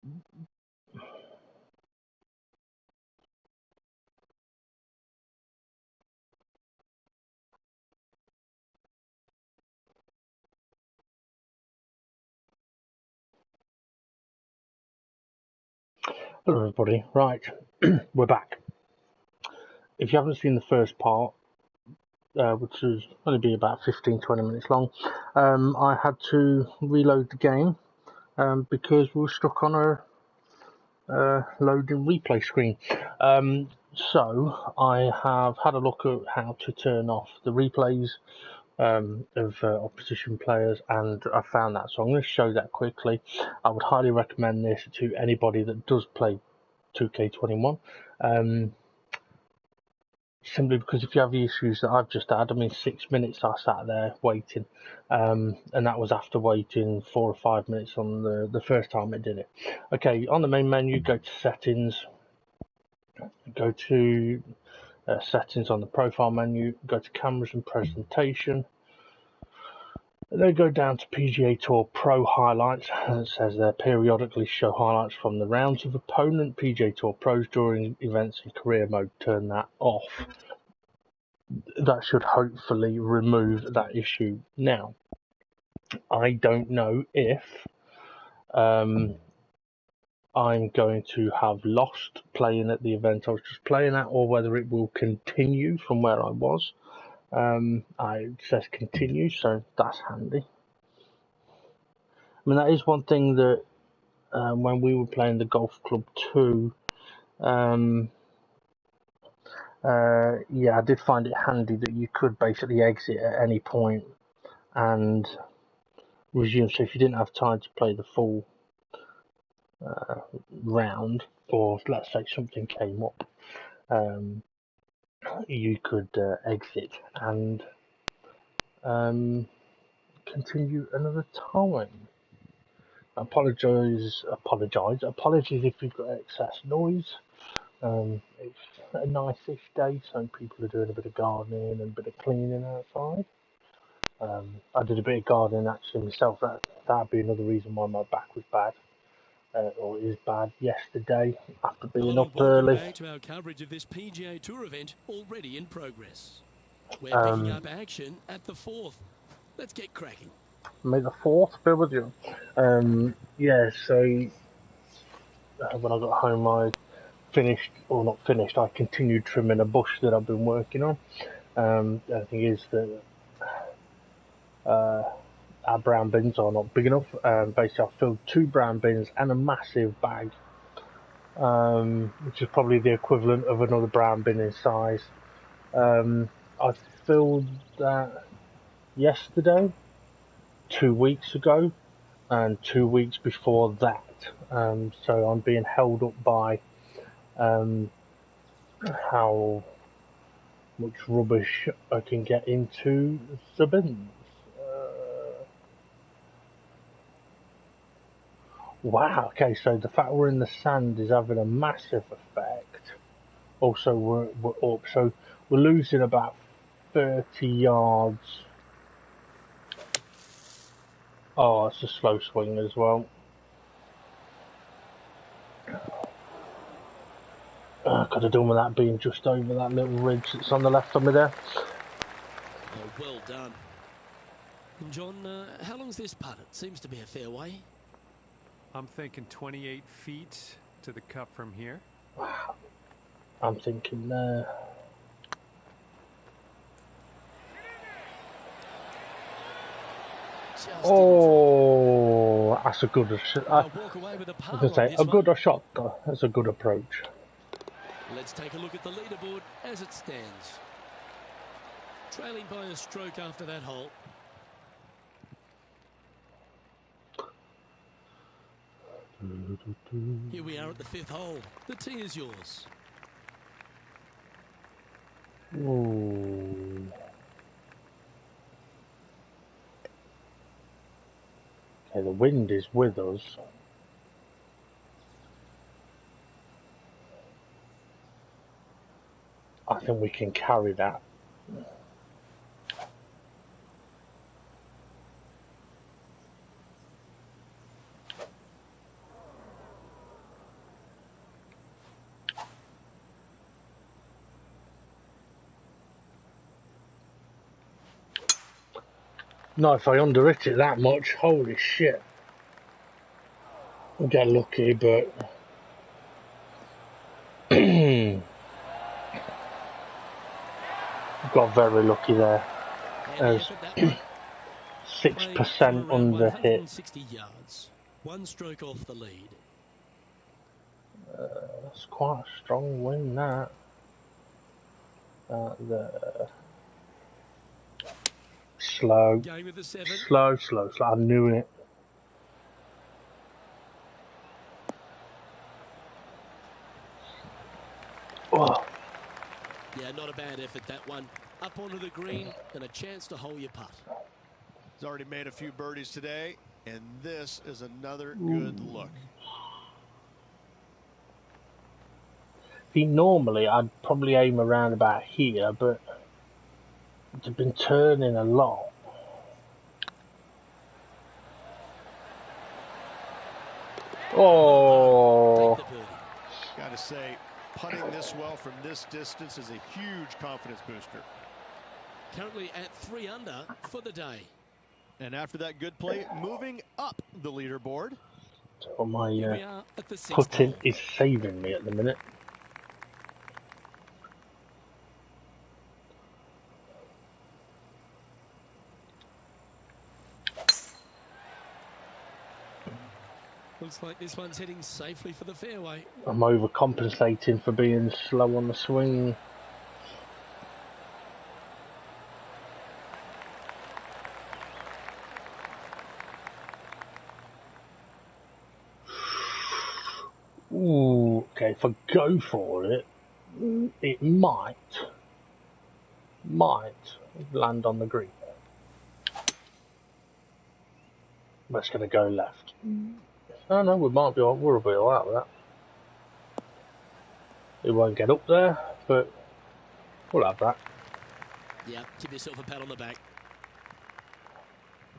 Hello everybody, right, we're back. If you haven't seen the first part, which is only be about 15-20 minutes long, I had to reload the game because we were stuck on a loading replay screen. So I have had a look at how to turn off the replays of opposition players, and I found that, so I'm going to show that quickly. I would highly recommend this to anybody that does play 2K21, simply because if you have the issues that I've just had, I mean 6 minutes I sat there waiting, and that was after waiting 4 or 5 minutes on the first time I did it. Okay, on the main menu, go to settings, go to settings on the profile menu, go to cameras and presentation, and then go down to PGA Tour Pro highlights, and it says there periodically show highlights from the rounds of opponent PGA Tour Pros during events in career mode. Turn that off. That should hopefully remove that issue. Now, I don't know if I'm going to have lost playing at the event I was just playing at, or whether it will continue from where I was. It says continue, so that's handy. I mean, that is one thing that when we were playing the Golf Club 2, yeah, I did find it handy that you could basically exit at any point and resume. So if you didn't have time to play the full round, or let's say something came up, you could exit and continue another time. Apologies if you've got excess noise. It's a nice-ish day, so people are doing a bit of gardening and a bit of cleaning outside. I did a bit of gardening actually myself. That'd be another reason why my back was bad, or is bad, yesterday after being up early. Welcome back to our coverage of this PGA Tour event already in progress. We're picking up action at the 4th. Let's get cracking. May the 4th be with you. Yeah, so when I got home, I I continued trimming a bush that I've been working on. The thing is that our brown bins are not big enough. Basically, I filled 2 brown bins and a massive bag, which is probably the equivalent of another brown bin in size. I filled that yesterday, 2 weeks ago, and 2 weeks before that. So I'm being held up by how much rubbish I can get into the bins. Wow, okay, so the fact we're in the sand is having a massive effect. Also, we're up, so we're losing about 30 yards. Oh, it's a slow swing as well. Could have done with that being just over that little ridge that's on the left of me there. Oh, well done. And John, how long's this putt? It seems to be a fair way. I'm thinking 28 feet to the cup from here. I'm thinking oh, that's a good shot. I was going to say, a good shot, though. That's a good approach. Let's take a look at the leaderboard as it stands. Trailing by a stroke after that hole. Here we are at the 5th hole. The tee is yours. Ooh. Okay, the wind is with us. I think we can carry that. Not if I underhit it that much. Holy shit. I'll get lucky, but... got very lucky there. As 6% under hit. 160 yards. One stroke off the lead. That's quite a strong win, that. Slow. Going with the 7. Slow. I knew it. Oh. Yeah, not a bad effort, that one. Up onto the green and a chance to hole your putt. He's already made a few birdies today, and this is another good look. See, normally I'd probably aim around about here, but it's been turning a lot. Oh. Gotta say, putting this well from this distance is a huge confidence booster. Currently at 3 under for the day. And after that good play, moving up the leaderboard. So my We are at the 6th putting hole. is saving me at the minute. Looks like this one's heading safely for the fairway. I'm overcompensating for being slow on the swing. Ooh, okay, if I go for it, it might land on the green. But it's going to go left. Oh no, we'll be alright with that. It won't get up there, but we'll have that. Yeah, give yourself a pat on the back.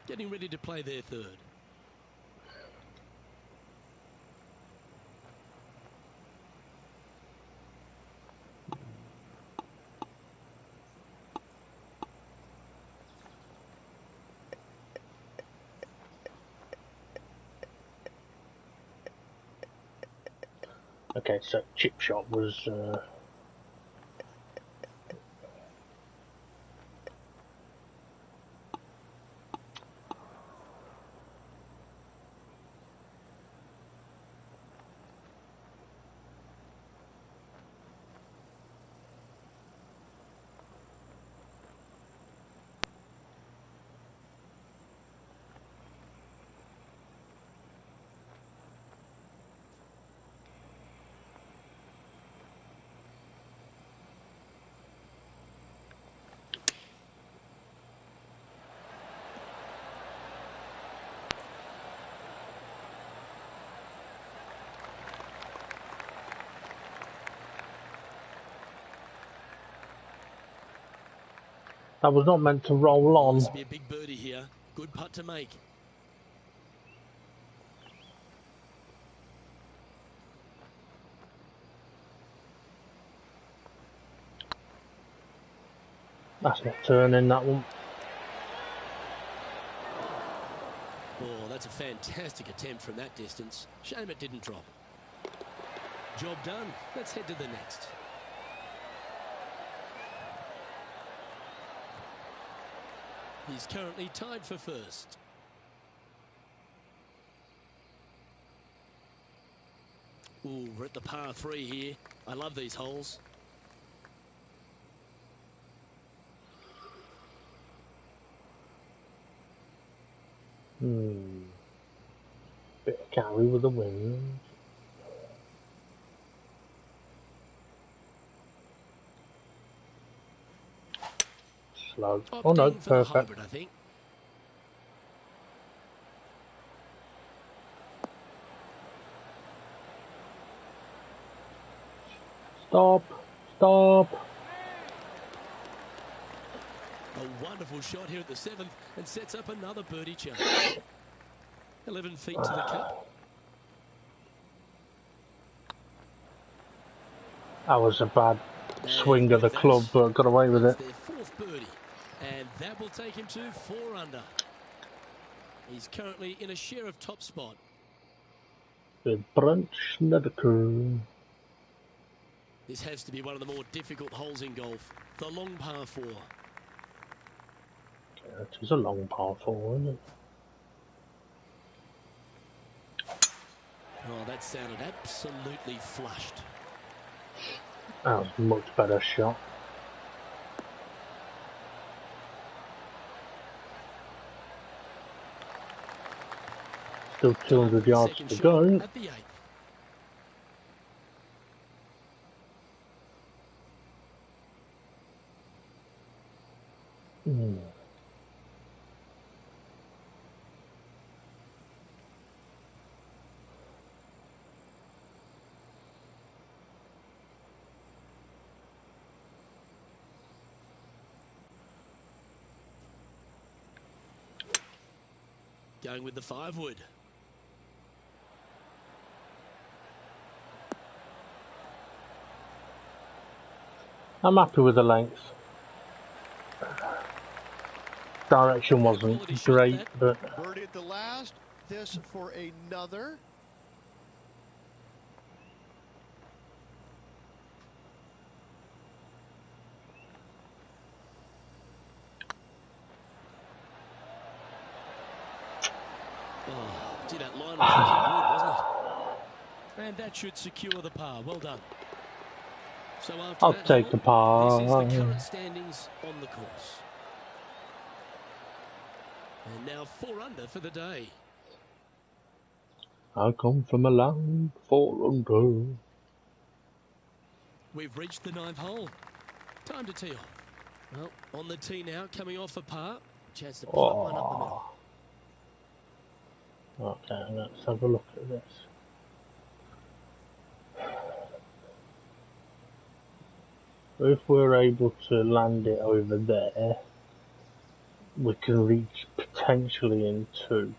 Getting ready to play their 3rd. Okay, so chip shot was that was not meant to roll on. This will be a big birdie here. Good putt to make. That's not turning, that one. Oh, that's a fantastic attempt from that distance. Shame it didn't drop. Job done. Let's head to the next. He's currently tied for 1st. Ooh, we're at the par 3 here. I love these holes. Bit of carry with the wind. Slow. Oh no, Opting for the perfect. hybrid, I think. Stop. A wonderful shot here at the 7th and sets up another birdie chance. 11 feet to the cup. That was a bad swing of the club, but got away with it. Their 4th birdie. And that will take him to 4 under. He's currently in a share of top spot. With Brent Snedeker. This has to be one of the more difficult holes in golf. The long par 4. Yeah, it is a long par 4, isn't it? Oh, that sounded absolutely flushed. That was a much better shot. Still 200 yards to go. At the 8th. Going with the 5 wood. I'm happy with the length. Direction wasn't great, but birdie at the last. This for another. Oh, gee, that line was looking good, wasn't it? And that should secure the par. Well done. So after I'll that take the par. this is the current standings on the course. And now 4 under for the day. I come from a land 4 under. We've reached the 9th hole. Time to tee off. Well, on the tee now, coming off a par. Chance to plug one up the middle. Okay, let's have a look at this. If we're able to land it over there, we can reach potentially in 2.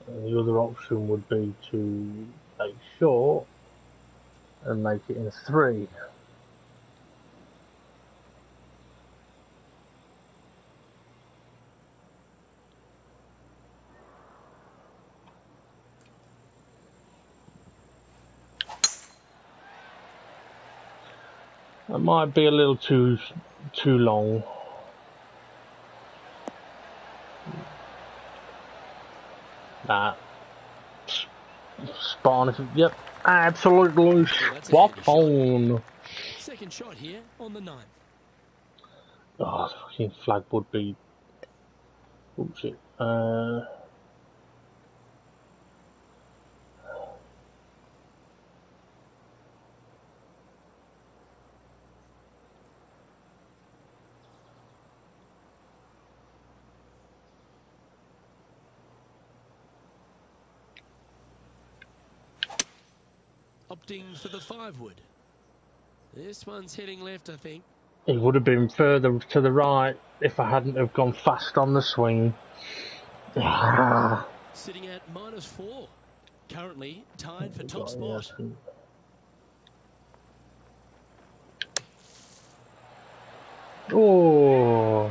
And the other option would be to play short and make it in 3. That might be a little too long. Nah. Spawn. Yep. Absolutely spot on. Second shot here on the 9th. Oh, the fucking flag would be bullshit. Opting for the 5 wood. This one's heading left, I think. It would have been further to the right if I hadn't have gone fast on the swing. Sitting at -4. Currently tied for top spot. Oh.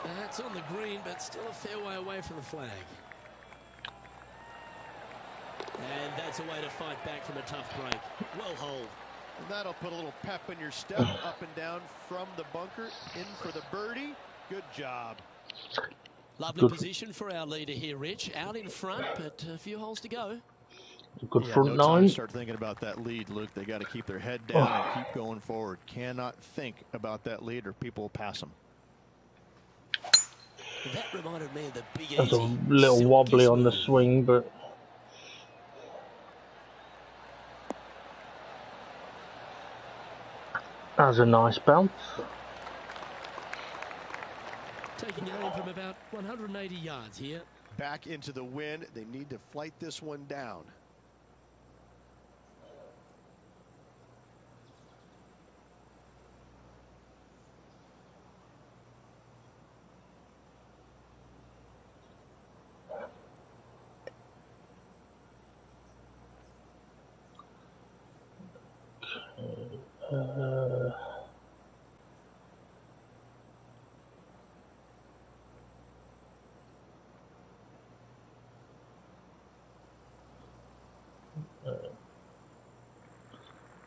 That's on the green, but still a fair way away from the flag. And that's a way to fight back from a tough break. Well holed. And that'll put a little pep in your step. Up and down from the bunker. In for the birdie. Good job. Lovely position for our leader here, Rich. Out in front, but a few holes to go. Good front no time nine. to start thinking about that lead, Luke. They got to keep their head down and keep going forward. Cannot think about that lead or people will pass them. That reminded me of the Big That's a Easy. little wobbly on the smooth. swing, but that's a nice bounce. Taking it on from about 180 yards here. Back into the wind. They need to flight this one down.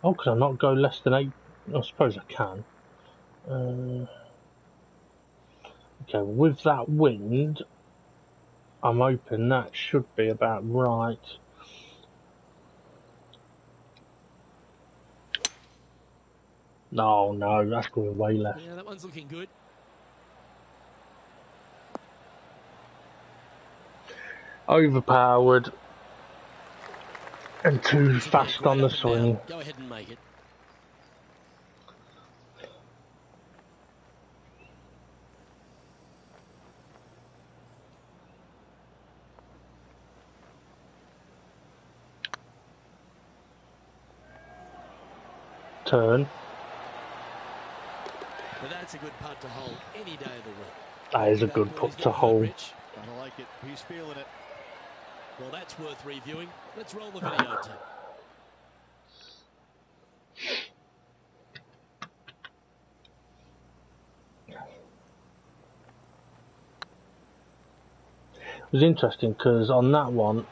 Oh, can I not go less than 8? I suppose I can. Okay, with that wind, I'm hoping that should be about right. No, that's going way left. Yeah, that one's looking good. Overpowered and too fast on the swing. Go ahead and make it. Turn. But that's a good putt to hold any day of the week. That is a good putt to hold. I like it. He's feeling it. Well, that's worth reviewing. Let's roll the video tape. It was interesting because on that one,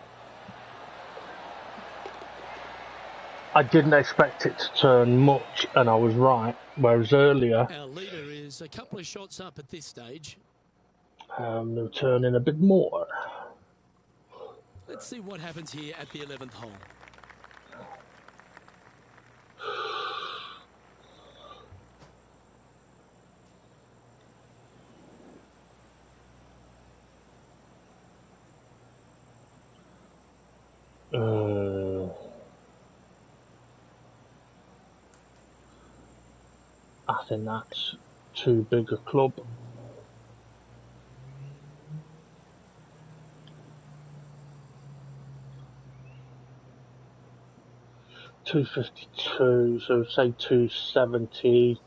I didn't expect it to turn much, and I was right. Whereas earlier, our leader is a couple of shots up at this stage. they were turning a bit more. Let's see what happens here at the 11th hole. I think that's too big a club. .252, so say 270.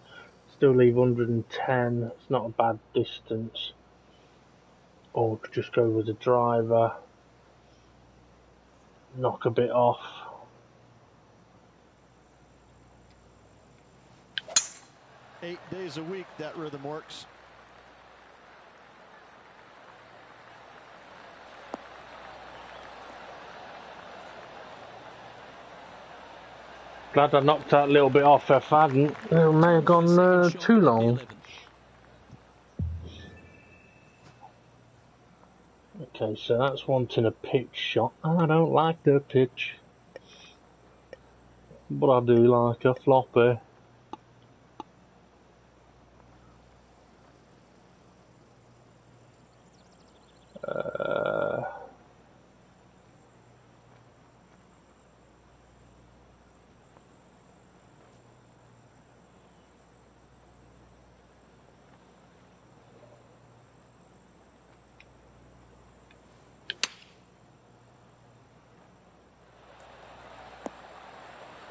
Still leave 110. It's not a bad distance. Or we could just go with the driver. Knock a bit off. Eight days a week, that rhythm works. Glad I knocked that a little bit off. If I hadn't, it may have gone too long. Okay, so that's wanting a pitch shot. I don't like the pitch, but I do like a floppy.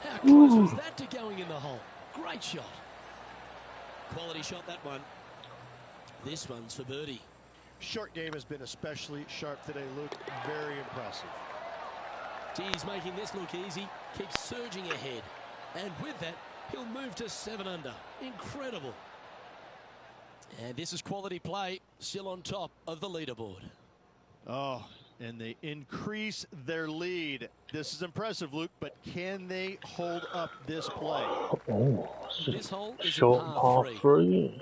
How close was that to going in the hole? Great shot. Quality shot, that one. This one's for birdie. Short game has been especially sharp today, Luke. Very impressive. He's making this look easy. Keeps surging ahead. And with that, he'll move to 7 under. Incredible. And this is quality play. Still on top of the leaderboard. Oh, and they increase their lead. This is impressive, Luke, but can they hold up this play? Oh, this hole is short par 3.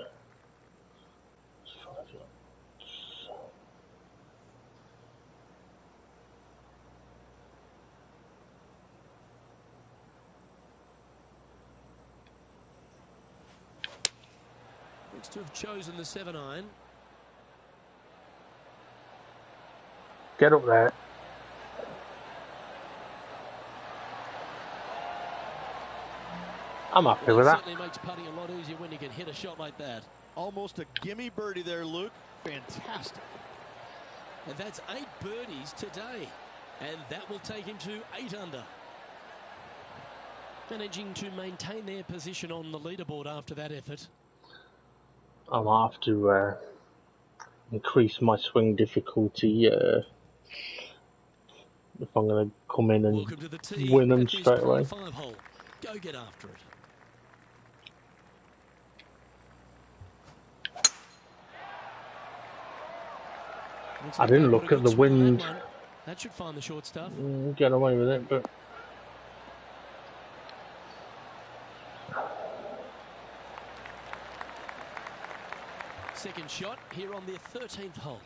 Looks to have chosen the 7-iron. Get up there. I'm happy with that. Certainly makes putting a lot easier when you can hit a shot like that. Almost a gimme birdie there, Luke. Fantastic. And that's 8 birdies today. And that will take him to 8 under. Managing to maintain their position on the leaderboard after that effort. I might have to increase my swing difficulty if I'm going to come in and win them straight away. Hole. Go get after it. I didn't look at the wind. That should find the short stuff. Get away with it, but second shot here on their 13th hole.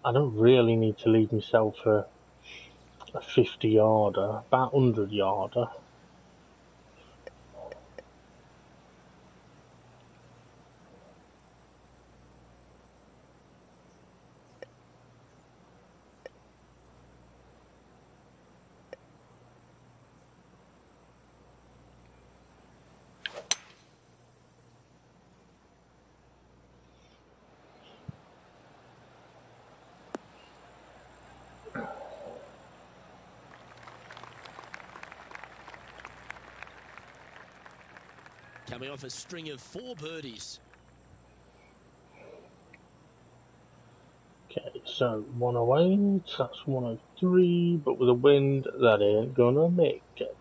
I don't really need to leave myself a 50-yarder, about 100-yarder. Coming off a string of 4 birdies. Okay, so 108, that's 103, but with a wind, that ain't gonna make it.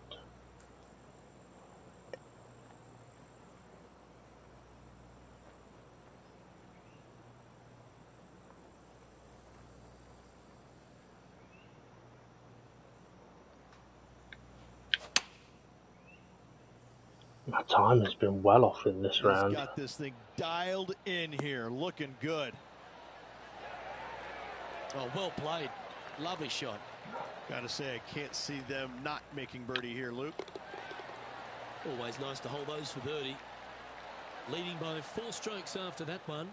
My time has been well off in this round. He's got this thing dialed in here, looking good. Oh, well played. Lovely shot. Gotta say, I can't see them not making birdie here, Luke. Always nice to hold those for birdie. Leading by 4 strokes after that one.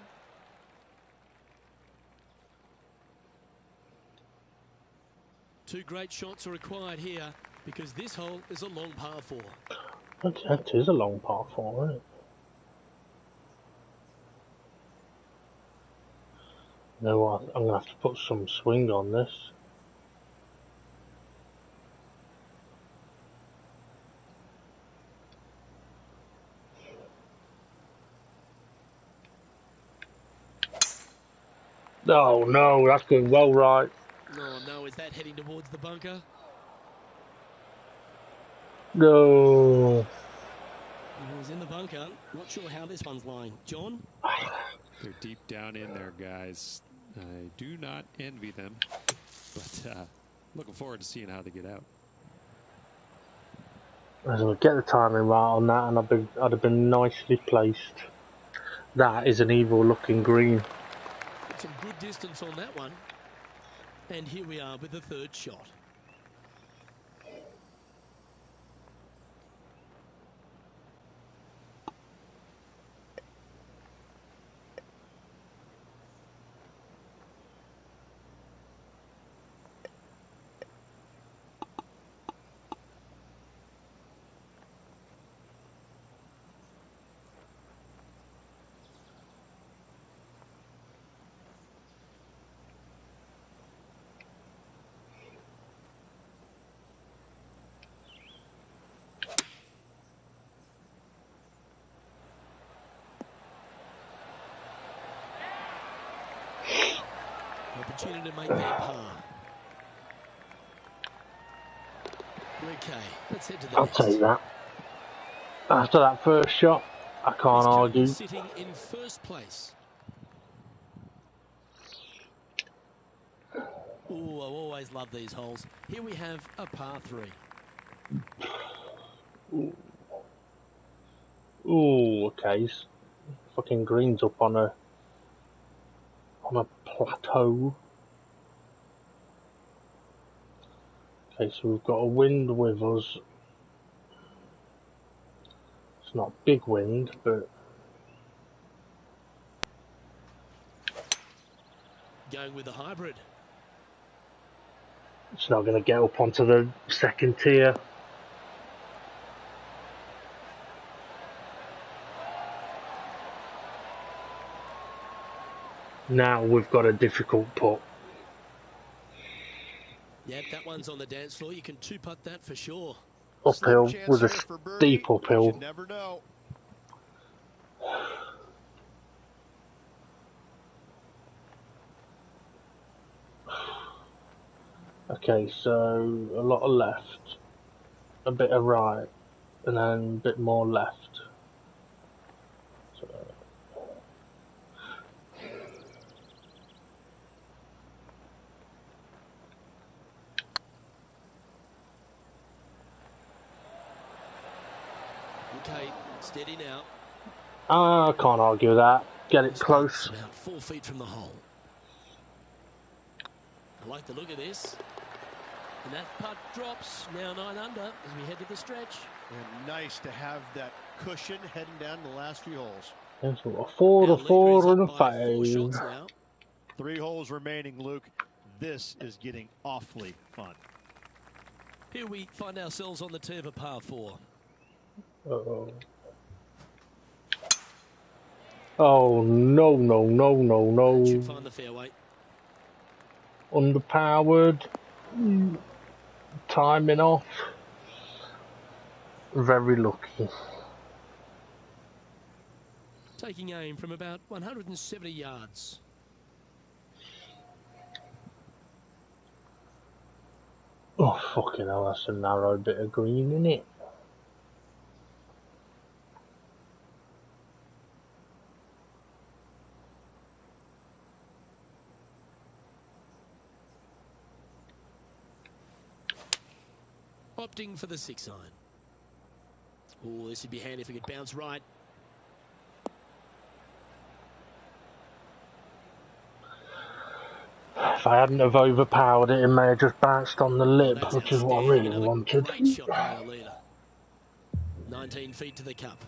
Two great shots are required here because this hole is a long par 4. That is a long par 4, isn't it? You know what? I'm gonna have to put some swing on this. Oh no, that's going well right. Oh no, is that heading towards the bunker? No. Oh, He's in the bunker. Not sure how this one's lying. John? They're deep down in there, guys. I do not envy them, but looking forward to seeing how they get out. As I get the timing right on that, and I'd have been nicely placed. That is an evil-looking green. Some good distance on that one. And here we are with the 3rd shot. Opportunity to make that par. Okay, let's head to the I'll next. take that. After that first shot, I can't argue. Sitting in 1st place. Ooh, I always love these holes. Here we have a par 3. Ooh, okay. Fucking green's up on a plateau. Okay, so we've got a wind with us. It's not big wind, but Going with the hybrid. it's not going to get up onto the 2nd tier. Now we've got a difficult putt. Yep, that one's on the dance floor. You can 2-putt that for sure. Uphill Slim with a chance here for birdie. steep uphill. You never know. Okay, so a lot of left, a bit of right, and then a bit more left. So, Steady now. I can't argue with that. Get it close. About 4 feet from the hole. I like the look of this. And that putt drops. Now 9 under as we head to the stretch. And nice to have that cushion heading down the last few holes. There's a 4 to 4 and a 4 shots 5. now. 3 holes remaining, Luke. This is getting awfully fun. Here we find ourselves on the tee of a par 4. Uh-oh. Oh, no, no, no, no, That should no. find the fairway. Underpowered. Timing off. Very lucky. Taking aim from about 170 yards. Oh, fucking hell, that's a narrow bit of green, isn't it? Opting for the 6 iron. Oh, this would be handy if we could bounce right. If I hadn't have overpowered it, it may have just bounced on the lip, That's which is what I outstanding. really Another wanted. great shot by our leader. 19 feet to the cup.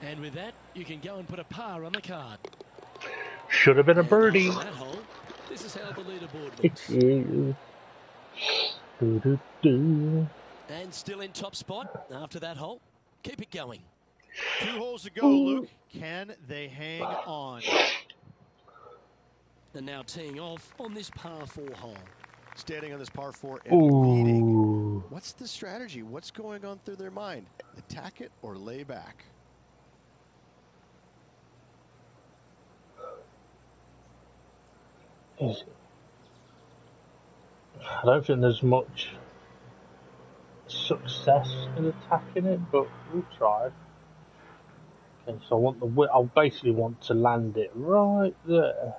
And with that, you can go and put a par on the card. Should have been a birdie. That hole, this is how the leaderboard It's looks. you. Do. And still in top spot after that hole. Keep it going. 2 holes to go, Luke. Can they hang on? And now teeing off on this par 4 hole. Standing on this par 4 and leading. Ooh. What's the strategy? What's going on through their mind? Attack it or lay back? I don't think there's much success in attacking it, but we'll try. Okay, so I want I basically want to land it right there.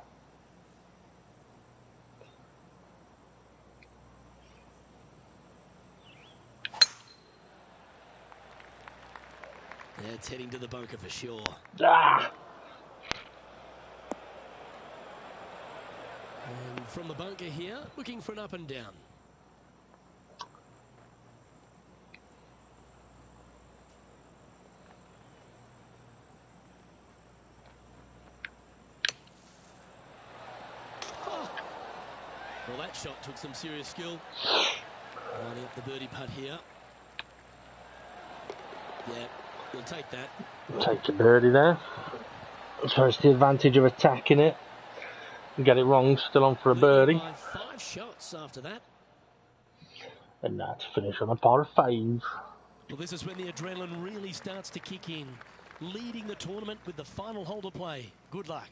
Yeah, it's heading to the bunker for sure. Ah! And from the bunker here, looking for an up and down. Oh. Well, that shot took some serious skill. Lining up the birdie putt here. Yeah, we'll take that. Take the birdie there. So it's the advantage of attacking it. Get it wrong, still on for a birdie. By 5 shots after that. And now to finish on a par of 5. Well, this is when the adrenaline really starts to kick in. Leading the tournament with the final hole to play. Good luck.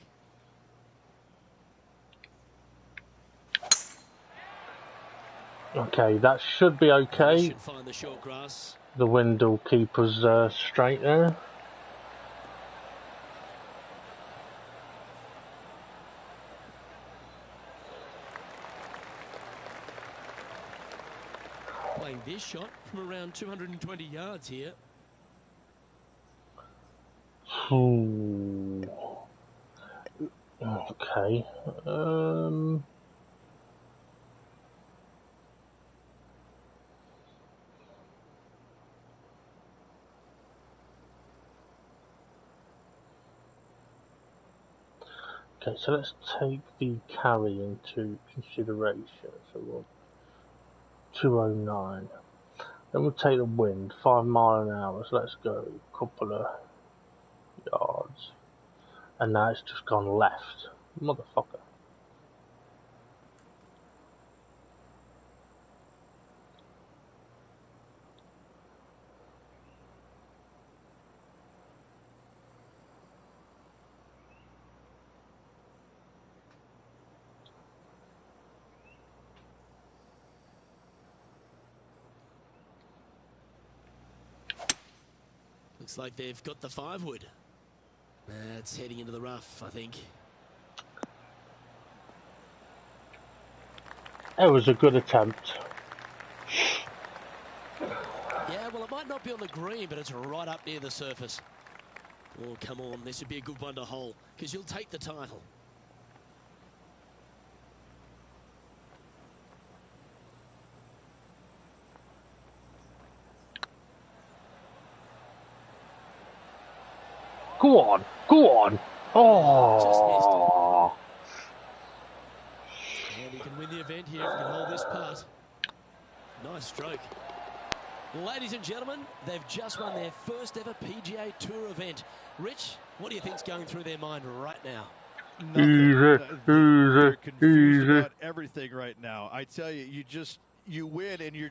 Okay, that should be okay. Should find the short grass. The wind will keep us straight there. Playing this shot from around 220 yards here. Ooh. Okay. Okay, so let's take the carry into consideration. So we'll 209. Then we'll take the wind, 5 miles an hour. So let's go a couple of yards. And now it's just gone left. Motherfucker. Looks like they've got the 5-wood. It's heading into the rough, I think. It was a good attempt. Yeah, well, it might not be on the green, but it's right up near the surface. Oh, come on. This would be a good one to hole, because you'll take the title. Go on, go on. Oh, just missed. And he can win the event here if he can hold this putt. Nice stroke. Ladies and gentlemen, they've just won their first ever PGA Tour event. Rich, what do you think's going through their mind right now? Nothing. They're confused about everything right now. I tell you, you win and you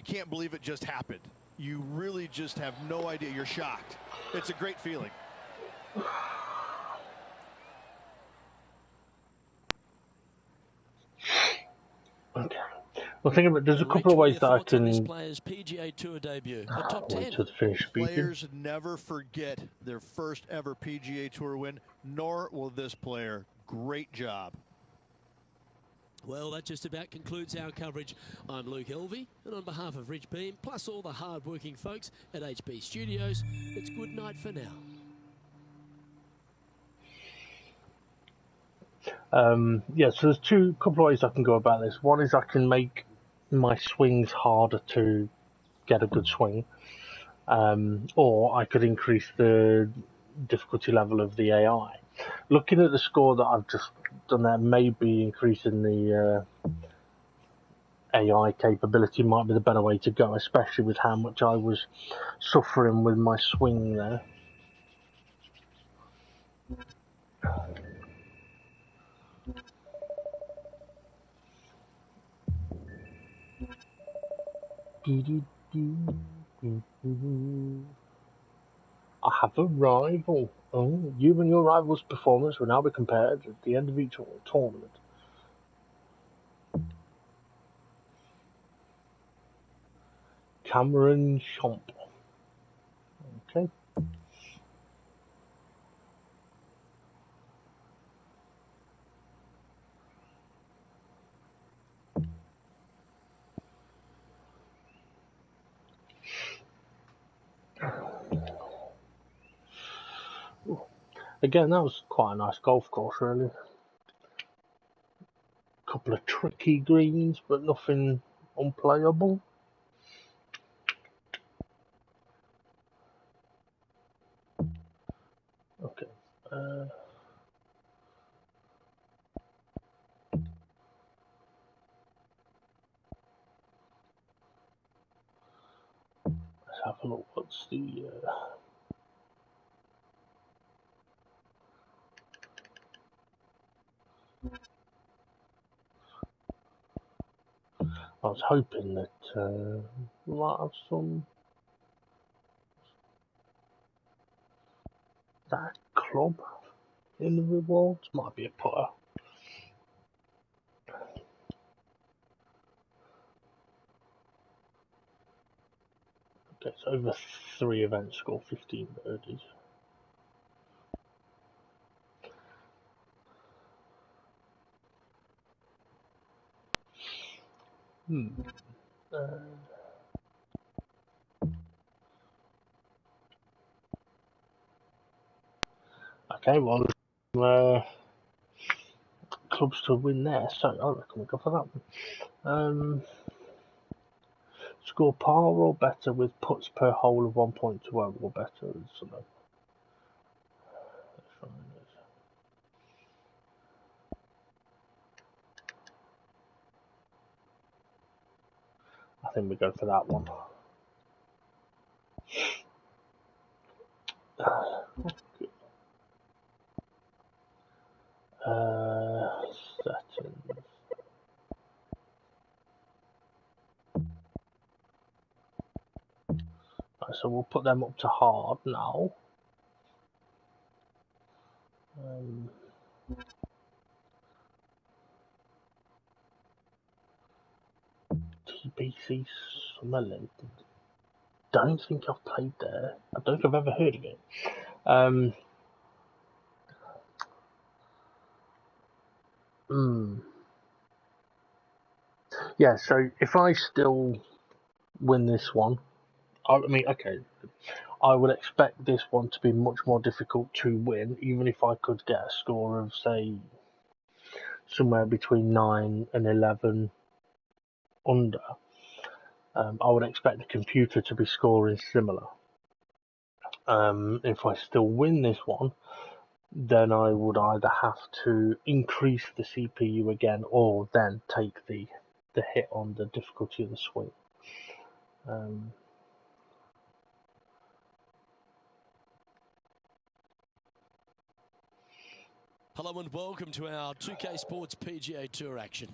can't believe it just happened. You really just have no idea. You're shocked. It's a great feeling. okay. Well, think about. There's a couple of ways that I can. This player's PGA Tour debut, a top 10. To the finish speaking. Players never forget their first ever PGA Tour win, nor will this player. Great job. Well, that just about concludes our coverage. I'm Luke Elvey, and on behalf of Rich Beam, plus all the hard-working folks at HB Studios, it's good night for now. Yeah, so there's couple of ways I can go about this. One is I can make my swings harder to get a good swing, or I could increase the difficulty level of the AI. Looking at the score that I've just done there, maybe increasing the AI capability might be the better way to go, especially with how much I was suffering with my swing there. I have a rival. Oh, you and your rival's performance will now be compared at the end of each tournament. Cameron Chomp. Okay. Again, that was quite a nice golf course, really. A couple of tricky greens, but nothing unplayable. Okay. Let's have a look. What's the... I was hoping that we might have some... That club in the rewards might be a putter. Okay, so over 3 events, score 15 birdies. Okay, well, clubs to win there, so I reckon we go for that one. Score par or better with putts per hole of 1.20 or better. So no. I think we go for that one. Settings. Right, so we'll put them up to hard now. Tpc Sunderland. don't think I've played there. I don't think I've ever heard of it. Yeah, so if I still win this one, I mean, okay, I would expect this one to be much more difficult to win, even if I could get a score of, say, somewhere between 9 and 11 under. I would expect the computer to be scoring similar. If I still win this one, then I would either have to increase the CPU again or then take the hit on the difficulty of the swing. Hello and welcome to our 2K Sports PGA Tour action.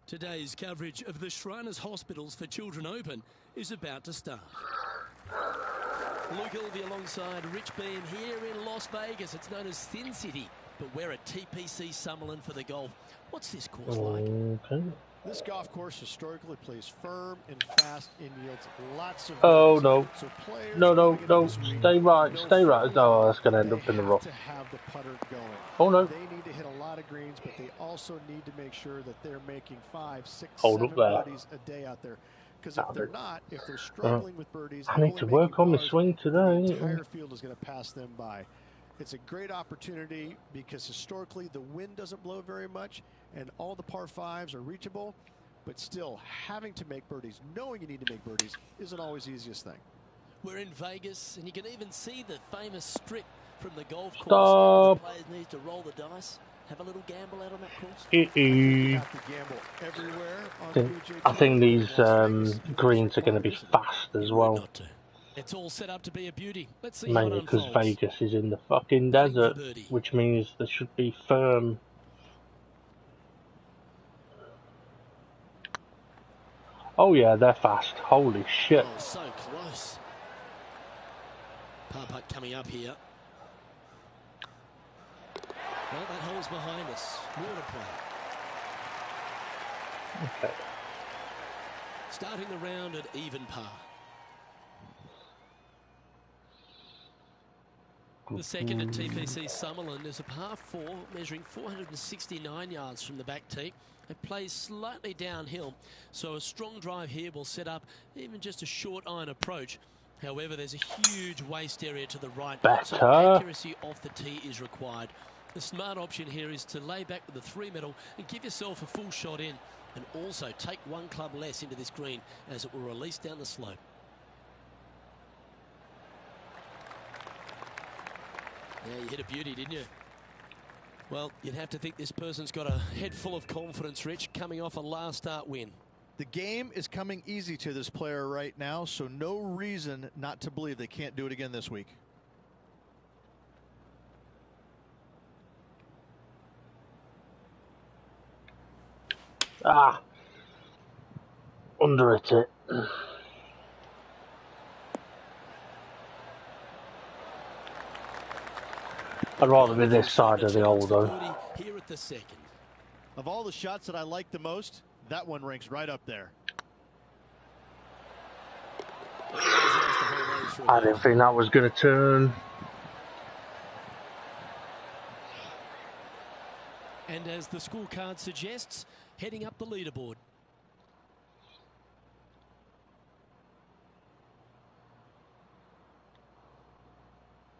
Today's coverage of the Shriners Hospitals for Children Open is about to start. Luke Ilvey alongside Rich Beam here in Las Vegas. It's known as Sin City, but we're at Tpc Sunderland for the golf. What's this course like? Okay. This golf course historically plays firm and fast and yields lots of Oh birdies. no. So players No. Stay right. Oh, that's going to end up in the rough. to have the putter going. Oh no. They need to hit a lot of greens, but they also need to make sure that they're making 5, 6, Hold 7 up there. birdies a day out there. Because if they're not, if they're struggling with birdies, I need to work on my swing today. the entire field is going to pass them by. It's a great opportunity because historically the wind doesn't blow very much and all the par 5s are reachable, but still having to make birdies, knowing you need to make birdies, isn't always the easiest thing. We're in Vegas and you can even see the famous strip from the golf course. Stop. The players need to roll the dice, have a little gamble out on that course. You have to gamble everywhere on I think these greens are going to be fast as well. Not to. It's all set up to be a beauty. Let's see Mainly how it because unfolds. Vegas is in the fucking Putting for desert, birdie. which means there should be firm. Oh yeah, they're fast. Holy shit. Oh, so close. Par putt coming up here. Well, that hole's behind us. More to play. Okay. Starting the round at even par. The second at Tpc Sunderland is a par 4 measuring 469 yards from the back tee. It plays slightly downhill, so a strong drive here will set up even just a short iron approach. However, there's a huge waste area to the right, so accuracy off the tee is required. The smart option here is to lay back with the 3-metal and give yourself a full shot in, and also take one club less into this green as it will release down the slope. Yeah, you hit a beauty, didn't you? Well, you'd have to think this person's got a head full of confidence, Rich, coming off a last start win. The game is coming easy to this player right now, so no reason not to believe they can't do it again this week. Ah, under it. I'd rather be this side of the hole though. Here at the second. Of all the shots that I like the most, that one ranks right up there. I didn't think that was going to turn. And as the scorecard suggests, heading up the leaderboard.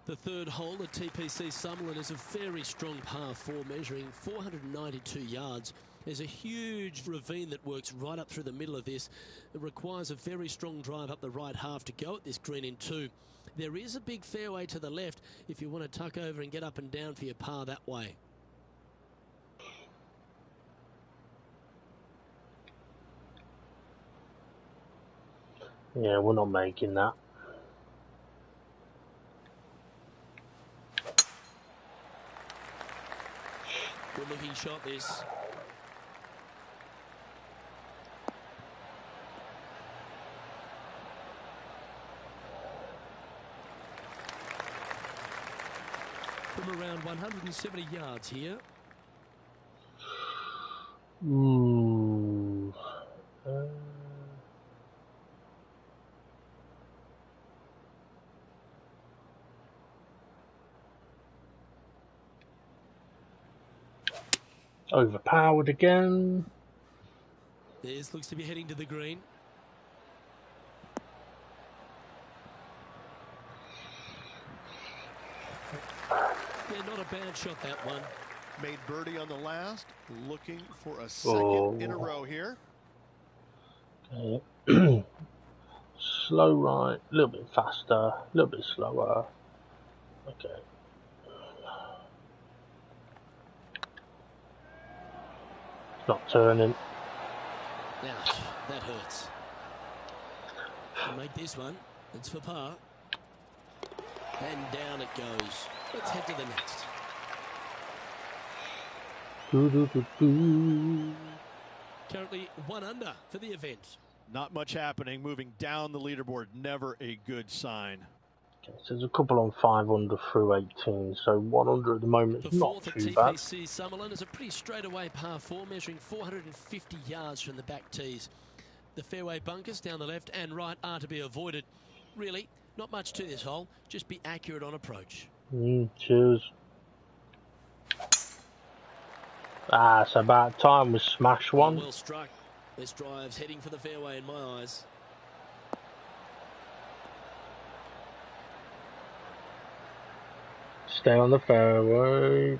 The third hole at Tpc Sunderland is a very strong par 4 measuring 492 yards. There's a huge ravine that works right up through the middle of this. It requires a very strong drive up the right half to go at this green in 2. There is a big fairway to the left if you want to tuck over and get up and down for your par that way. Yeah, we're not making that. Good looking shot this. From around 170 yards here. Ooh. Overpowered again. This looks to be heading to the green. Yeah, not a bad shot, that one. Made birdie on the last. Looking for a second in a row here. Okay. Slow right, a little bit faster, a little bit slower. Okay. It's not turning. Ouch, that hurts. I'll make this one. It's for par. And down it goes. Let's head to the next. Currently 1 under for the event. Not much happening. Moving down the leaderboard, never a good sign. Okay, so there's a couple on 500 through 18, so 100 at the moment is not Fourth too at bad. Tpc Sunderland is a pretty straightaway par 4, measuring 450 yards from the back tees. The fairway bunkers down the left and right are to be avoided. Really, not much to this hole. Just be accurate on approach. Cheers. Ah, it's about time we smash one. Well struck. This drive's heading for the fairway in my eyes. Stay on the fairway.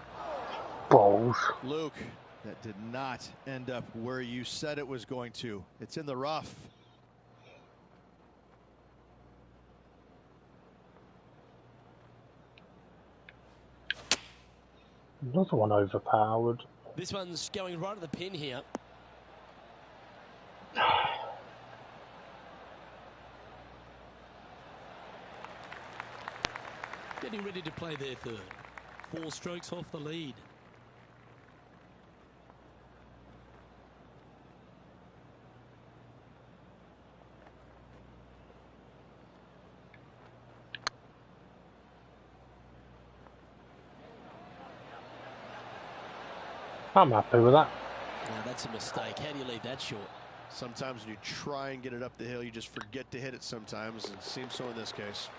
Balls. Luke, that did not end up where you said it was going to. It's in the rough. Another one overpowered. This one's going right at the pin here. Getting ready to play their third. 4 strokes off the lead. I'm happy with that. Now that's a mistake. How do you leave that short? Sometimes when you try and get it up the hill, you just forget to hit it sometimes, and it seems so in this case.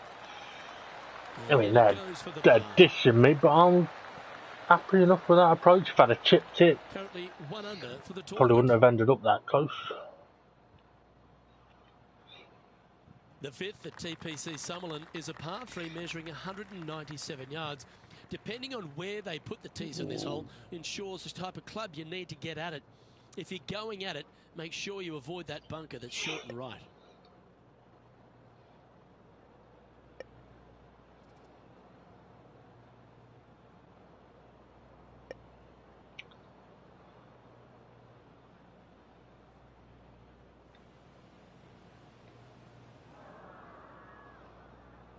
I mean, they're dishing me, but I'm happy enough with that approach. If I'd have chipped it, Currently 1 under for the tournament. probably wouldn't have ended up that close. The 5th at Tpc Sunderland is a par 3 measuring 197 yards. Depending on where they put the tees in this hole ensures the type of club you need to get at it. If you're going at it, make sure you avoid that bunker that's short and right.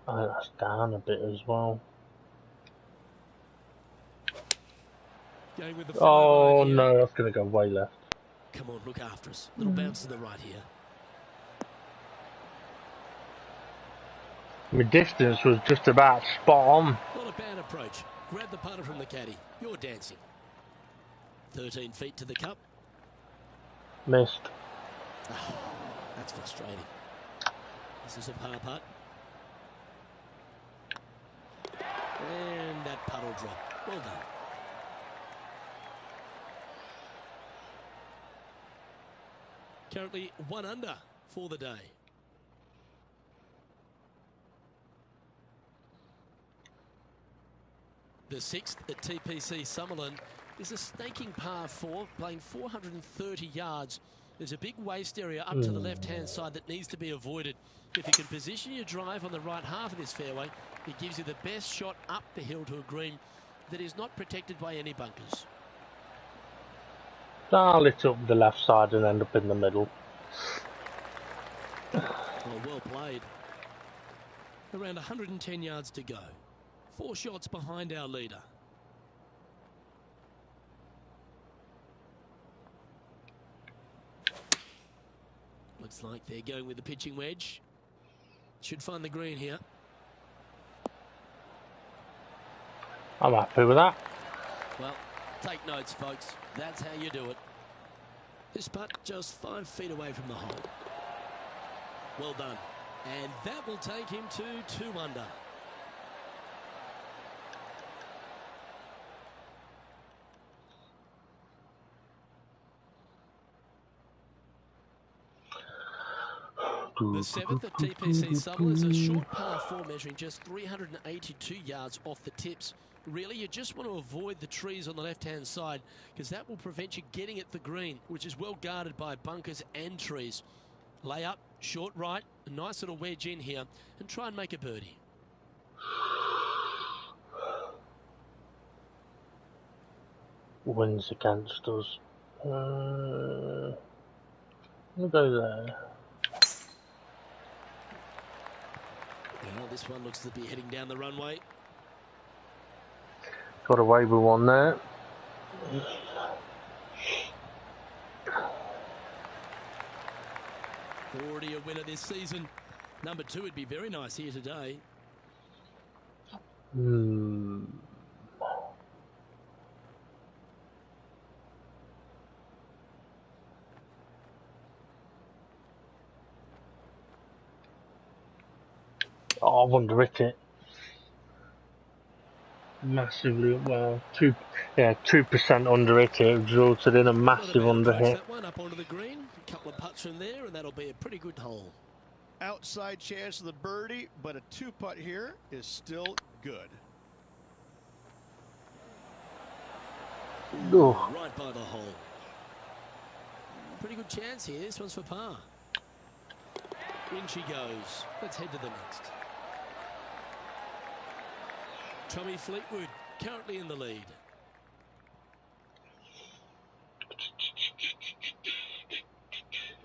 I think that's down a bit as well. Going with the Oh no, that's going to go way left. Come on, look after us. Little bounce to the right here. My distance was just about spot on. Not a bad approach. Grab the putter from the caddy. You're dancing. 13 feet to the cup. Missed. Oh, that's frustrating. This is a par putt. And that putt will drop. Well done. Currently 1 under for the day. The 6th at Tpc Sunderland is a snaking par 4, playing 430 yards. There's a big waste area up to the left-hand side that needs to be avoided. If you can position your drive on the right half of this fairway, it gives you the best shot up the hill to a green that is not protected by any bunkers. Dial it up the left side and end up in the middle. Well played. Around 110 yards to go. 4 shots behind our leader. Looks like they're going with the pitching wedge. Should find the green here. I'm happy with that. Well, take notes, folks. That's how you do it. This putt just 5 feet away from the hole. Well done. And that will take him to 2 under. The seventh at Tpc Sunderland is a short par 4 measuring just 382 yards off the tips. Really, you just want to avoid the trees on the left-hand side because that will prevent you getting at the green, which is well guarded by bunkers and trees. Lay up, short right, a nice little wedge in here, and try and make a birdie. Wins against us. We'll go there. Well, this one looks to be heading down the runway. Got away with one there. Already a winner this season. Number 2 would be very nice here today. Oh, I've underwritten it massively. Well, 2% underwritten. It resulted in a massive underhit. That one up onto the green. A couple of putts from there, and that'll be a pretty good hole. Outside chance of the birdie, but a 2-putt here is still good. Right by the hole. Pretty good chance here. This one's for par. In she goes. Let's head to the next. Tommy Fleetwood currently in the lead.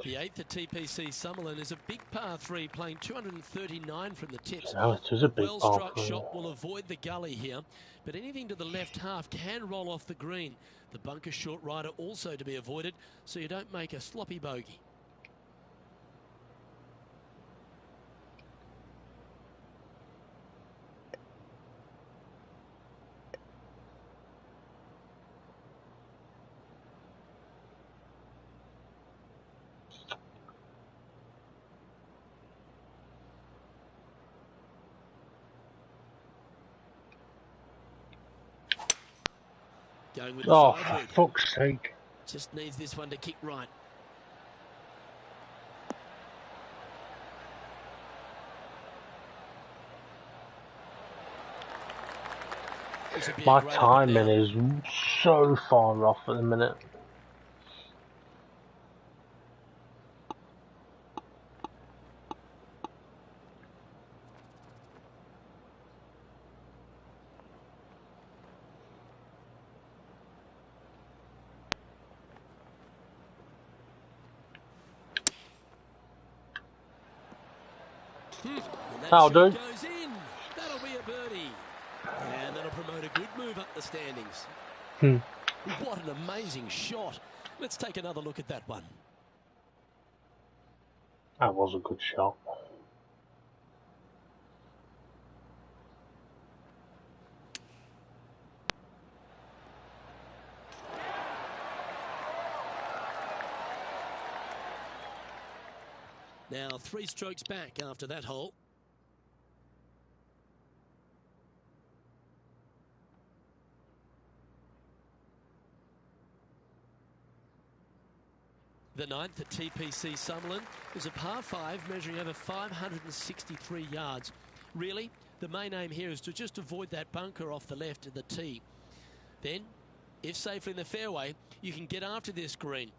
The 8th at Tpc Sunderland is a big par 3 playing 239 from the tips. Oh, it is a big Well-struck shot will avoid the gully here, but anything to the left half can roll off the green. The bunker short rider also to be avoided, so you don't make a sloppy bogey. Going with the Oh, 5 for fuck's sake. Just needs this one to kick right. My timing is so far off at the minute. That'll do. Goes in. That'll be a birdie. And that'll promote a good move up the standings. What an amazing shot. Let's take another look at that one. That was a good shot. Now 3 strokes back after that hole. The 9th at Tpc Sunderland is a par 5 measuring over 563 yards. Really, the main aim here is to just avoid that bunker off the left of the tee. Then, if safely in the fairway, you can get after this green.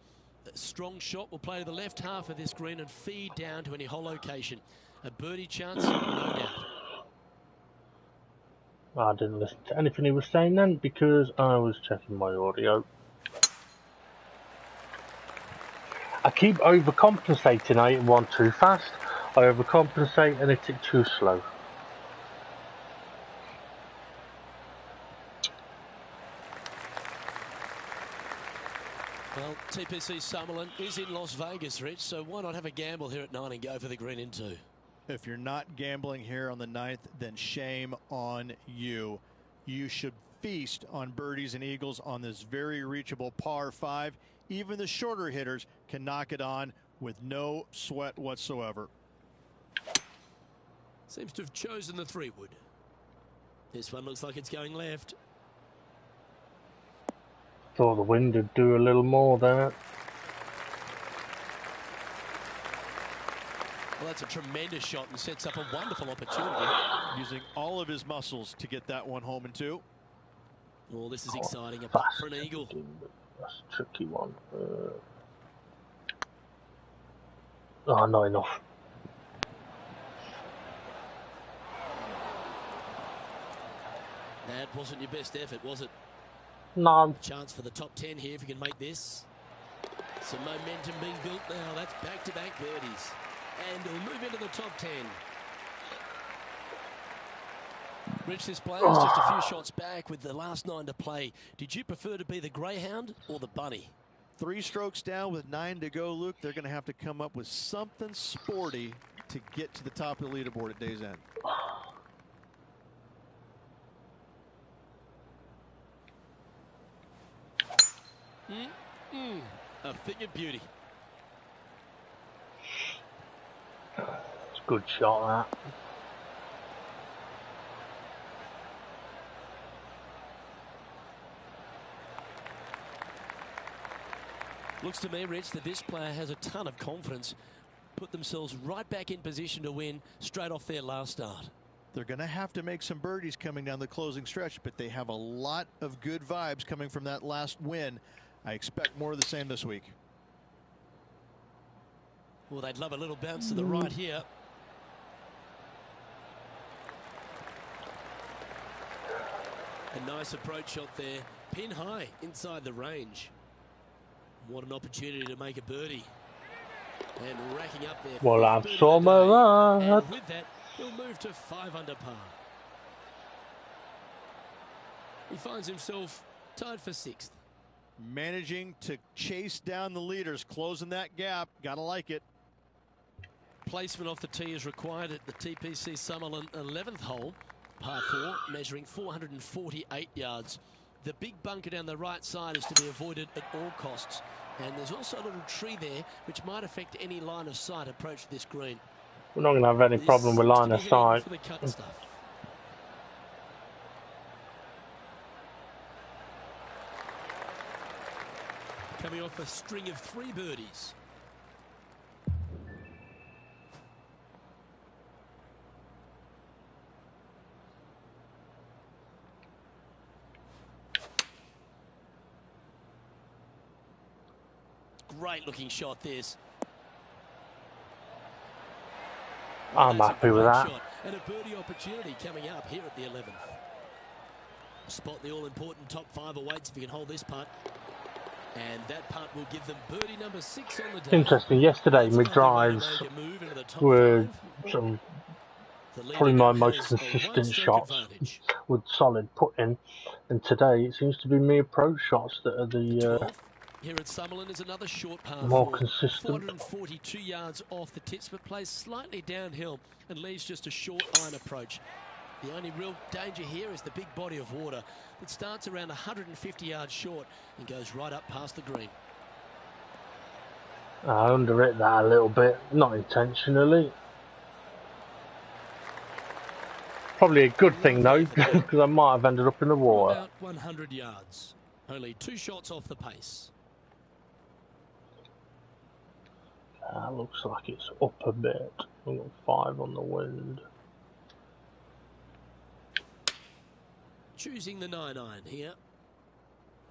A strong shot will play to the left half of this green and feed down to any hole location. A birdie chance, no doubt. I didn't listen to anything he was saying then because I was checking my audio. I keep overcompensating. I hit one too fast. I overcompensate and hit it too slow. Well, Tpc Sunderland is in Las Vegas, Rich, so why not have a gamble here at 9 and go for the green in 2? If you're not gambling here on the 9th, then shame on you. You should feast on birdies and eagles on this very reachable par 5. Even the shorter hitters can knock it on with no sweat whatsoever. Seems to have chosen the 3-wood. This one looks like it's going left. Thought the wind would do a little more there. Well, that's a tremendous shot and sets up a wonderful opportunity. Using all of his muscles to get that one home in two. Well, this is exciting. A putt for an eagle. That's a tricky one. Oh, not enough. That wasn't your best effort, was it? No. Chance for the top 10 here if you can make this. Some momentum being built now. That's back-to-back birdies. And he'll move into the top 10. Rich, this player is just a few shots back with the last 9 to play. Did you prefer to be the greyhound or the bunny? 3 strokes down with 9 to go, Luke. They're going to have to come up with something sporty to get to the top of the leaderboard at day's end. A figured beauty. It's a good shot, that. Looks to me, Rich, that this player has a ton of confidence. Put themselves right back in position to win straight off their last start. They're going to have to make some birdies coming down the closing stretch, but they have a lot of good vibes coming from that last win. I expect more of the same this week. Well, they'd love a little bounce to the right here. A nice approach shot there. Pin high inside the range. What an opportunity to make a birdie. And racking up there. Well, I've some of that. And with that, he'll move to 5 under par. He finds himself tied for 6th. Managing to chase down the leaders, closing that gap. Gotta like it. Placement off the tee is required at the Tpc Sunderland 11th hole, par 4, measuring 448 yards. The big bunker down the right side is to be avoided at all costs. And there's also a little tree there which might affect any line of sight approach to this green. We're not going to have any problem with line of sight. For the cut stuff. Coming off a string of 3 birdies. Great looking shot this. I'm happy with that. Shot. And a birdie opportunity coming up here at the 11th. Spot the all-important top 5 awaits if you can hold this putt. And that putt will give them birdie number 6 on the day. Interesting. Yesterday, my drives were probably my most consistent shots with solid putting. And today, it seems to be my approach shots that are the here at Sunderland is another short par more 4, consistent. 442 yards off the tips, but plays slightly downhill and leaves just a short iron approach. The only real danger here is the big body of water that starts around 150 yards short and goes right up past the green. I underwritten that a little bit, not intentionally. Probably a good thing though, because I might have ended up in the water. About 100 yards. Only 2 shots off the pace. That looks like it's up a bit. I've got 5 on the wind. Choosing the 9-iron here.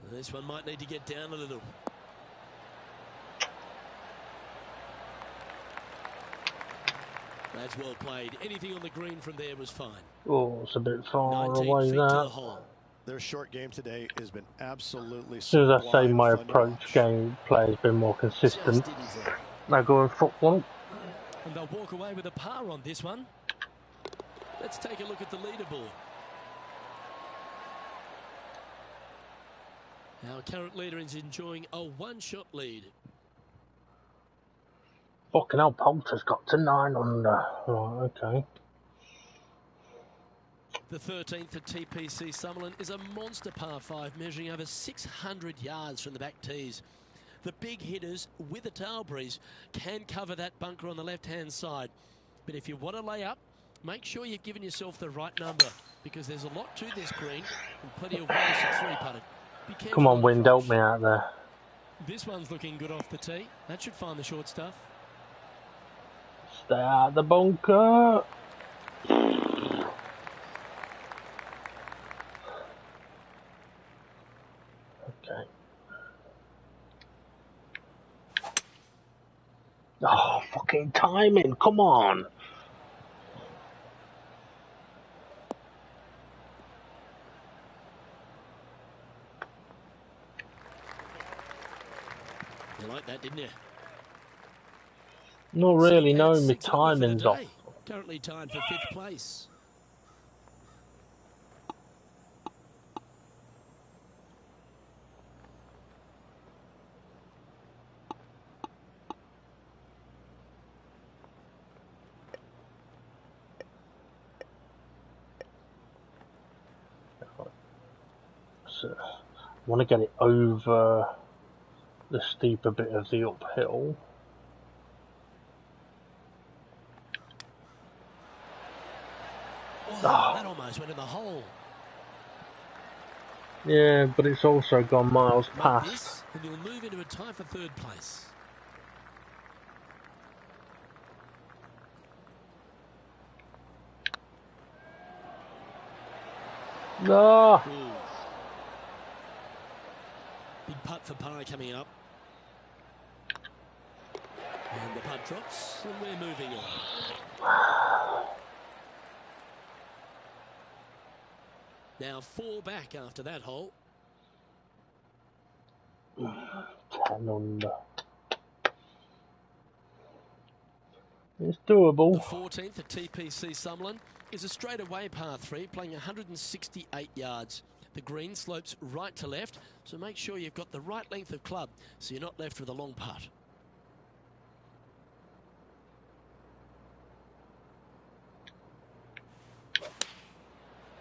This one might need to get down a little. That's well played. Anything on the green from there was fine. Oh, it's a bit far 19 away feet to there. the hole. Their short game today has been absolutely. As soon as I say my approach game play has been more consistent, now go and foot one. And they'll walk away with a par on this one. Let's take a look at the leaderboard. Our current leader is enjoying a 1-shot lead. Fucking hell, Poulter's got to 9 under. Right, okay. The 13th at Tpc Sunderland is a monster par 5 measuring over 600 yards from the back tees. The big hitters with a tail breeze can cover that bunker on the left-hand side. But if you want to lay up, make sure you've given yourself the right number because there's a lot to this green and plenty of ways to 3-putt it. Be careful. Come on, wind, help me out there. This one's looking good off the tee. That should find the short stuff. Stay out the bunker. Okay. Oh, fucking timing! Come on. You like that, didn't you? Not really, no, my 6 under for the timing's off. day. Currently tied for 5th place. So, I want to get it over the steeper bit of the uphill. Oh, that almost went in the hole. Yeah, but it's also gone miles Make past. this, and you'll move into a tie for 3rd place. No. Ooh. Big putt for par coming up. And the putt drops, and we're moving on. Now 4 back after that hole. 10 under. It's doable. The 14th at Tpc Sunderland is a straightaway par 3 playing 168 yards. The green slopes right to left, so make sure you've got the right length of club so you're not left with a long putt.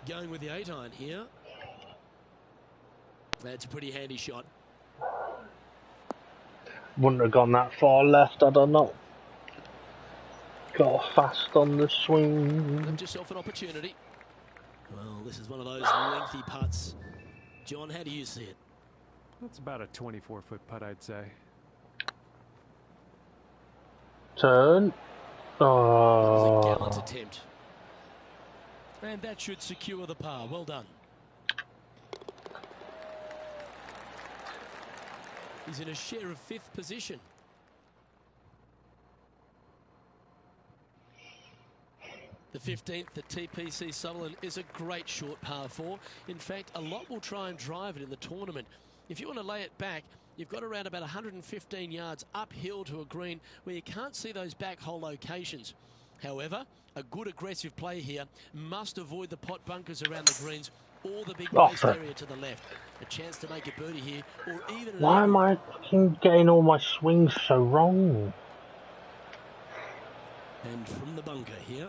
Going with the 8-iron here. That's a pretty handy shot. Wouldn't have gone that far left, I don't know. Got fast on the swing. Left yourself an opportunity. Well, this is one of those lengthy putts. John, how do you see it? That's about a 24-foot putt, I'd say. Turn. That was a Oh. gallant attempt. And that should secure the par. Well done. He's in a share of 5th position. The 15th at Tpc Sunderland is a great short par 4. In fact, a lot will try and drive it in the tournament. If you want to lay it back, you've got around about 115 yards uphill to a green where you can't see those back hole locations. However, a good aggressive play here must avoid the pot bunkers around the greens or the big waste area to the left. A chance to make a birdie here or even an Why am eagle. I fucking getting all my swings so wrong? And from the bunker here.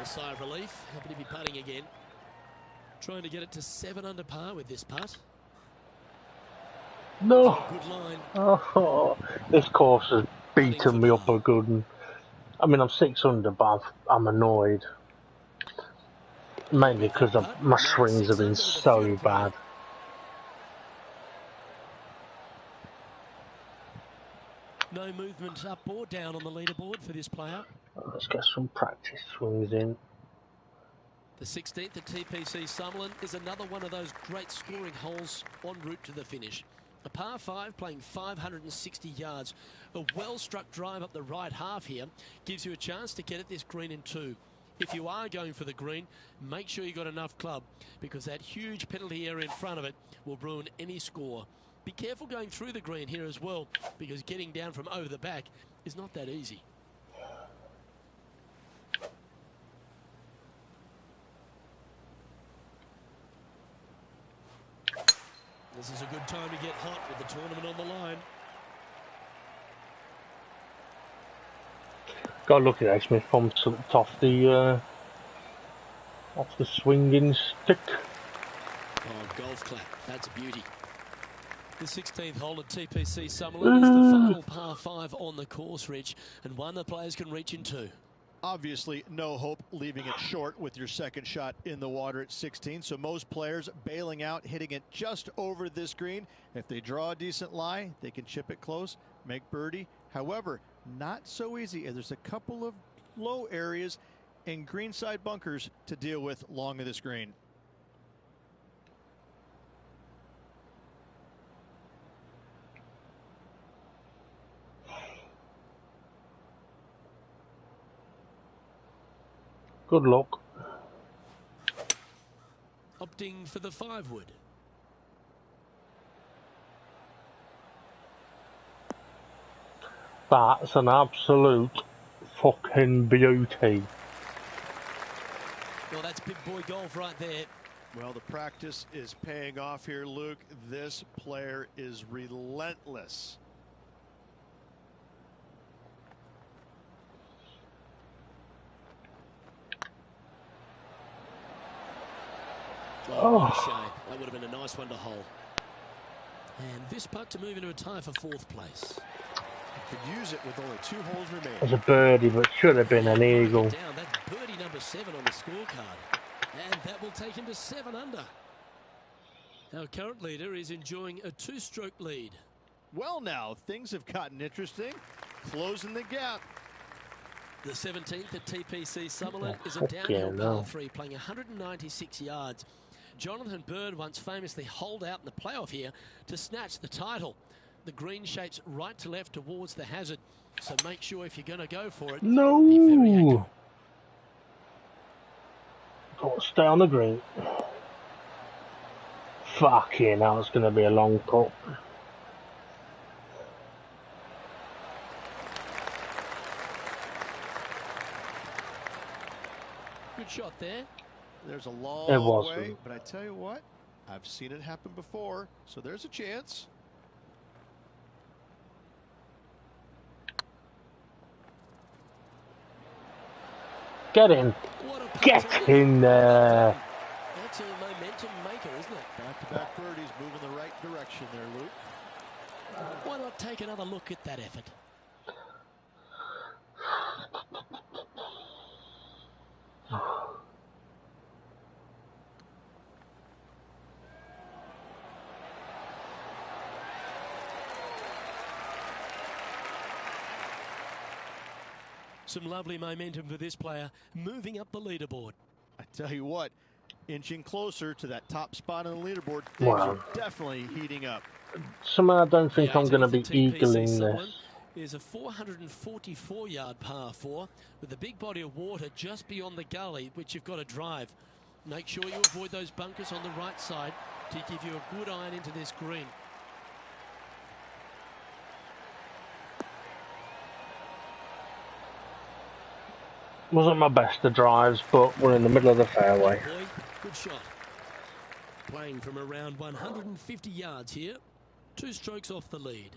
A sigh of relief. Happy to be putting again. Trying to get it to 7 under par with this putt. No. Good line. Oh, this course has beaten me up a good one. I mean, I'm 6 under, but I'm annoyed. Mainly because my swings have been so bad. No movement up or down on the leaderboard for this player. Let's get some practice swings in. The 16th at Tpc Sunderland is another one of those great scoring holes en route to the finish. A par 5 playing 560 yards. A well-struck drive up the right half here gives you a chance to get at this green in 2. If you are going for the green, make sure you've got enough club because that huge penalty area in front of it will ruin any score. Be careful going through the green here as well because getting down from over the back is not that easy. This is a good time to get hot with the tournament on the line. Got to look at that, my thumb slipped off the swinging stick. Oh, golf clap. That's a beauty. The 16th hole at Tpc Sunderland is the final par 5 on the course, Rich, and one that players can reach into. Obviously, no hope leaving it short with your second shot in the water at 16. So most players bailing out, hitting it just over this green. If they draw a decent lie, they can chip it close, make birdie. However, not so easy. There's a couple of low areas and greenside bunkers to deal with long of this green. Good luck. Opting for the 5-wood. That's an absolute fucking beauty. Well, that's big boy golf right there. Well, the practice is paying off here, Luke. This player is relentless. Oh, what a shame. That would have been a nice one to hole. And this putt to move into a tie for 4th place. Could use it with only 2 holes remaining. It was a birdie, but should have been an eagle. Down. That's birdie number 7 on the scorecard. And that will take him to 7 under. Our current leader is enjoying a 2-stroke lead. Well, now, things have gotten interesting. Closing the gap. The 17th at Tpc Sunderland is a downhill par 3 playing 196 yards. Jonathan Bird once famously holed out in the playoff here to snatch the title. The green shapes right to left towards the hazard, so make sure if you're going to go for it, be very accurate. Got to stay on the green. Fucking hell, it's going to be a long putt. Good shot there. There's a long way, but I tell you what, I've seen it happen before, so there's a chance. Get in. Get in there. That's a momentum maker, isn't it? Back-to-back birdies moving the right direction there, Luke. Why not take another look at that effort? Some lovely momentum for this player, moving up the leaderboard. I tell you what, inching closer to that top spot on the leaderboard, things are definitely heating up. Somehow I don't think I'm going to be eagling this. Is a 444-yard par 4 with a big body of water just beyond the gully, which you've got to drive. Make sure you avoid those bunkers on the right side to give you a good iron into this green. Wasn't my best of drives, but we're in the middle of the fairway. Good shot. Playing from around 150 yards here. 2 strokes off the lead.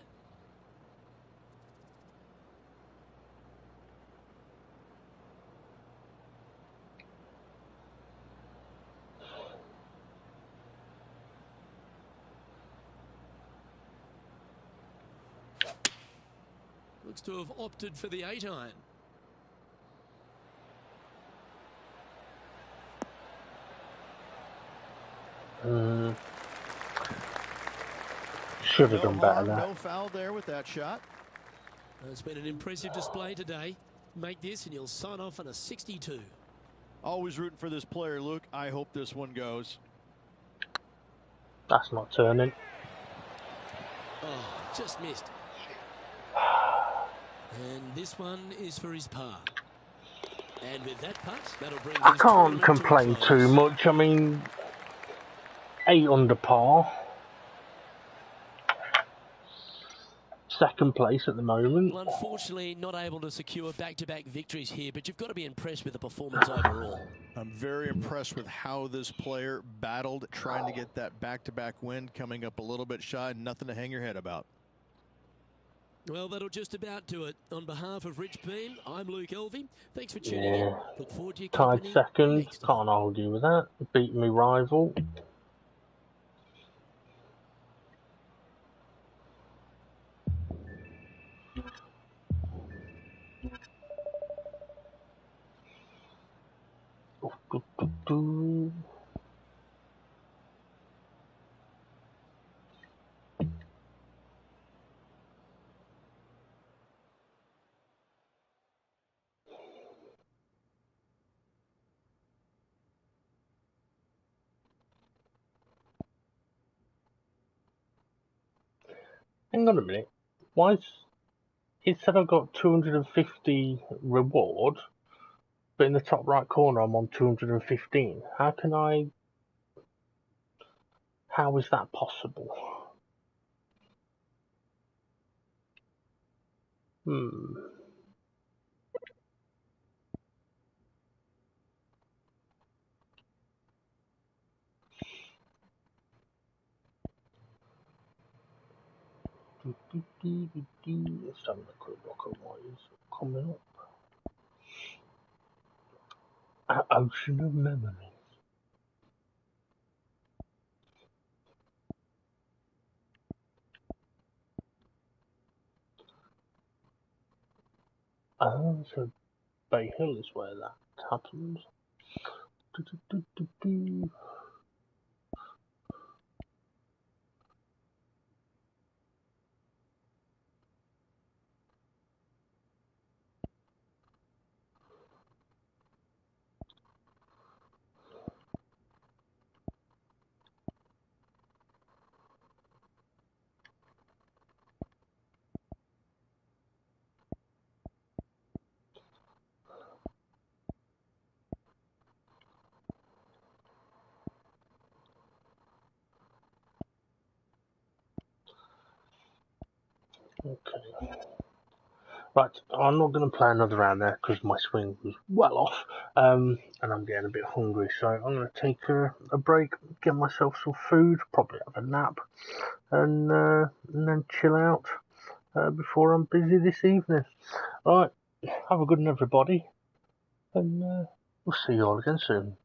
Looks to have opted for the 8-iron. Should have done better. No foul there with that shot. It's been an impressive display today. Make this and you'll sign off on a 62. Always rooting for this player, Luke. I hope this one goes. That's not turning. Oh, just missed. And this one is for his par. And with that putt, that'll bring I can't complain too much. I mean, 8 under par. Second place at the moment. Well, unfortunately, not able to secure back-to-back victories here, but you've got to be impressed with the performance overall. I'm very impressed with how this player battled, trying to get that back-to-back win, coming up a little bit shy, nothing to hang your head about. Well, that'll just about do it. On behalf of Rich Beam, I'm Luke Elvey. Thanks for tuning in. Look forward to your company. Tied second. Can't argue with that. Beat me rival. Hang on a minute. Why is it said I've got 250 reward, but in the top right corner I'm on 215? How is that possible? Let's have a quick look at what is coming up. An ocean of memories. So Bay Hill is where that happens. Okay. Right, I'm not going to play another round there because my swing was well off, and I'm getting a bit hungry. So I'm going to take a break, get myself some food, probably have a nap, and then chill out before I'm busy this evening. All right, have a good one, everybody, and we'll see you all again soon.